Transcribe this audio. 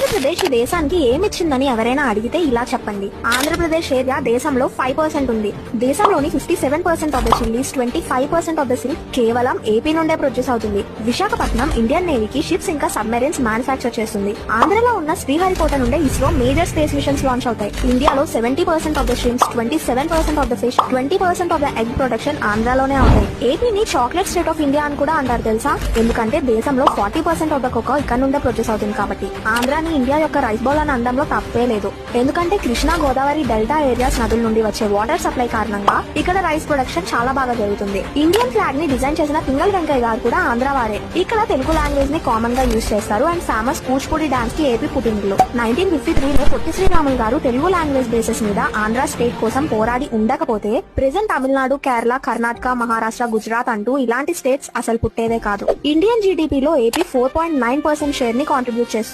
ఆంధ్రప్రదేశ్ ఈ దేశానికి ఏమిచ్చిందని ఎవరైనా అడిగితే ఇలా చెప్పండి. ఆంధ్రప్రదేశ్ ఏరియా దేశంలో 5% ఉంది. దేశంలోని 57% of the chillies, 25% of the silk కేవలం ఏపీ నుండే ప్రొడ్యూస్ అవుతుంది. విశాఖపట్నం ఇండియన్ నేవీకి షిప్స్ ఇంకా సబ్మెరైన్స్ మ్యానుఫ్యాక్చర్ చేస్తుంది. ఆంధ్రలో ఉన్న శ్రీహరికోట నుండే ISRO major space missions launch అవుతాయి. ఇండియాలో 70% of the shrimps, 27% of the fish, 20% of the egg production ఆంధ్రాలోనే అవుతాయి. ఏపీని చాక్లెట్ స్టేట్ ఆఫ్ ఇండియా అని కూడా అంటారు తెలుసా? ఎందుకంటే దేశంలో 40% ఆఫ్ ద కోకో ఇక్కడ నుండే ప్రొడ్యూస్ అవుతుంది కాబట్టి. ఆంధ్రాని ఇండియా యొక్క రైస్ బౌల్ అని అనడంలో తప్పే లేదు. ఎందుకంటే కృష్ణా గోదావరి డెల్టా ఏరియాస్ నదుల నుండి వచ్చే వాటర్ సప్లై కారణంగా ఇక్కడ రైస్ ప్రొడక్షన్ చాలా బాగా జరుగుతుంది. ఇండియన్ ఫ్లాగ్ ని డిజైన్ చేసిన పింగళ వెంకయ్య గారు కూడా ఆంధ్ర వారే. ఇక్కడ తెలుగు లాంగ్వేజ్ ని కామన్ గా యూజ్ చేస్తారు. అండ్ ఫేమస్ కూచిపూడి డాన్స్ కి ఏపీ పుట్టినిల్లు. 1953లో పొట్టి శ్రీరాములు గారు తెలుగు లాంగ్వేజ్ బేసిస్ మీద ఆంధ్ర స్టేట్ కోసం పోరాడి ఉండకపోతే ప్రెజెంట్ తమిళనాడు, కేరళ, కర్ణాటక, మహారాష్ట్ర, గుజరాత్ అంటూ ఇలాంటి స్టేట్స్ అసలు పుట్టేదే కాదు. ఇండియన్ జీడీపీలో ఏపీ 4.9% షేర్ ని కాంట్రిబ్యూట్ చేస్తుంది.